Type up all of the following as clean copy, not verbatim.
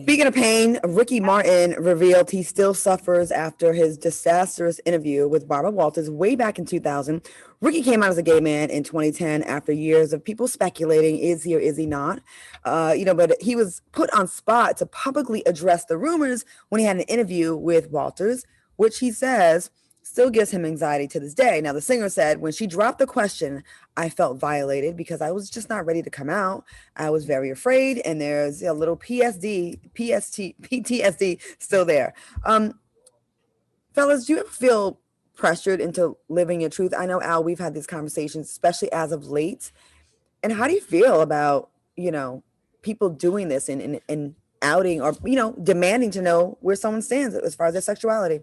Speaking of pain, Ricky Martin revealed he still suffers after his disastrous interview with Barbara Walters way back in 2000. Ricky came out as a gay man in 2010 after years of people speculating, is he or is he not? But he was put on spot to publicly address the rumors when he had an interview with Walters, which he says still gives him anxiety to this day. Now, the singer said, when she dropped the question, I felt violated because I was just not ready to come out. I was very afraid, and there's a little PTSD still there. Fellas, do you ever feel pressured into living your truth? I know, Al, we've had these conversations, especially as of late. And how do you feel about, people doing this and outing or, demanding to know where someone stands as far as their sexuality?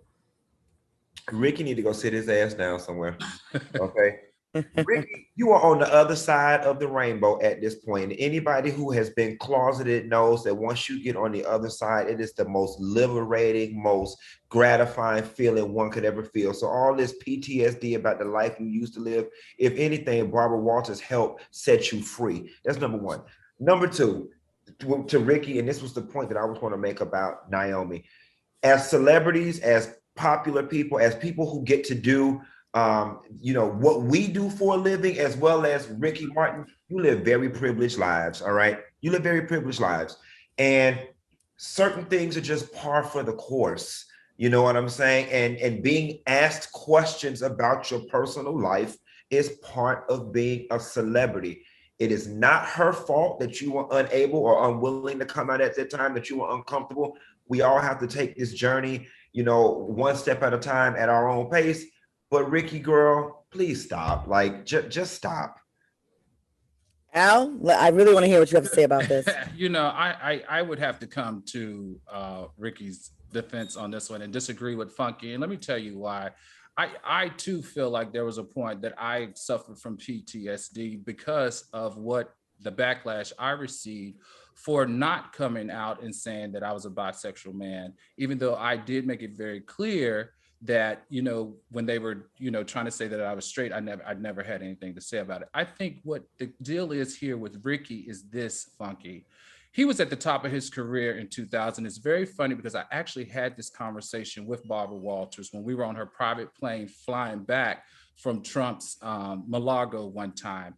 Ricky need to go sit his ass down somewhere. Okay. Ricky, you are on the other side of the rainbow at this point. Anybody who has been closeted knows that once you get on the other side, it is the most liberating, most gratifying feeling one could ever feel. So all this PTSD about the life you used to live, if anything, Barbara Walters helped set you free. That's number one. Number two, to Ricky, and this was the point that I was going to make about Naomi. As celebrities, as popular people, as people who get to do what we do for a living, as well as Ricky Martin, you live very privileged lives. All right. You live very privileged lives. And certain things are just par for the course. You know what I'm saying? And being asked questions about your personal life is part of being a celebrity. It is not her fault that you were unable or unwilling to come out at that time, that you were uncomfortable. We all have to take this journey, one step at a time at our own pace. But Ricky, girl, please stop. Like, just stop. Al, I really want to hear what you have to say about this. I would have to come to Ricky's defense on this one and disagree with Funky. And let me tell you why. I too feel like there was a point that I suffered from PTSD because of what the backlash I received for not coming out and saying that I was a bisexual man, even though I did make it very clear that, when they were, trying to say that I was straight, I'd never had anything to say about it. I think what the deal is here with Ricky is this, Funky. He was at the top of his career in 2000. It's very funny because I actually had this conversation with Barbara Walters when we were on her private plane flying back from Trump's Mar-a-Lago one time.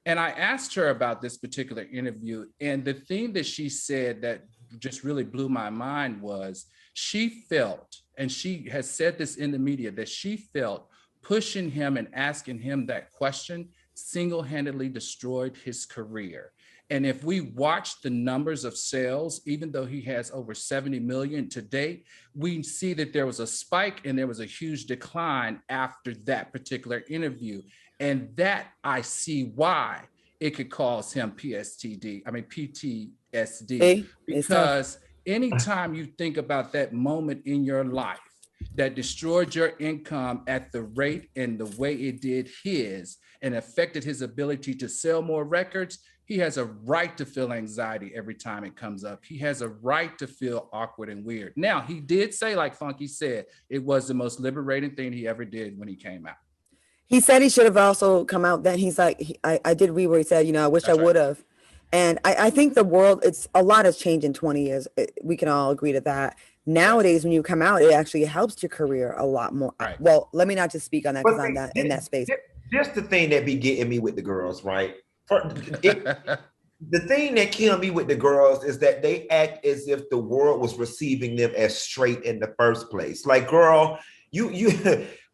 And I asked her about this particular interview. And the thing that she said that just really blew my mind was she felt, and she has said this in the media, that she felt pushing him and asking him that question single-handedly destroyed his career. And if we watch the numbers of sales, even though he has over 70 million to date, we see that there was a spike and there was a huge decline after that particular interview. And that I see why it could cause him PTSD, because anytime you think about that moment in your life that destroyed your income at the rate and the way it did his and affected his ability to sell more records, he has a right to feel anxiety every time it comes up. He has a right to feel awkward and weird. Now, he did say, like Funky said, it was the most liberating thing he ever did when he came out. He said he should have also come out then. He's like, I did read where he said, I wish I would have. And I think the world, a lot has changed in 20 years. We can all agree to that. Nowadays, when you come out, it actually helps your career a lot more. Right. Well, let me not just speak on that because I'm not in that space. Just the thing that be getting me with the girls, right? The thing that killed me with the girls is that they act as if the world was receiving them as straight in the first place. Like, girl,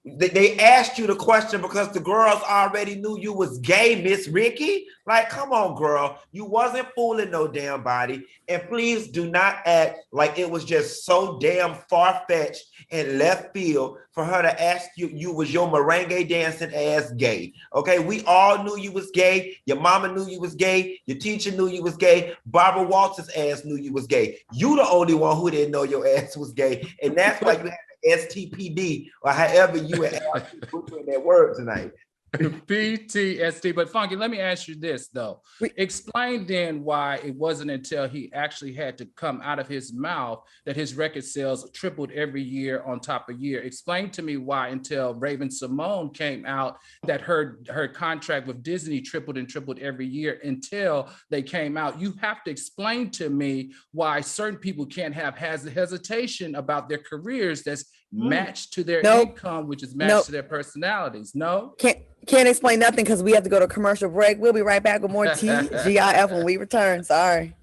they asked you the question because the girls already knew you was gay, Miss Ricky. Like, come on, girl. You wasn't fooling no damn body. And please do not act like it was just so damn far-fetched and left field for her to ask you was your merengue dancing ass gay. Okay, we all knew you was gay. Your mama knew you was gay. Your teacher knew you was gay. Barbara Walters' ass knew you was gay. You the only one who didn't know your ass was gay. And that's why you had STPD, or however you would ask butchering that word tonight. PTSD. But Funky, let me ask you this though. Explain then why it wasn't until he actually had to come out of his mouth that his record sales tripled every year on top of year. Explain to me why until Raven Simone came out that her contract with Disney tripled and tripled every year until they came out. You have to explain to me why certain people can't have hesitation about their careers that's matched to their income, which is matched to their personalities. No? Can't explain nothing because we have to go to commercial break. We'll be right back with more TGIF when we return. Sorry.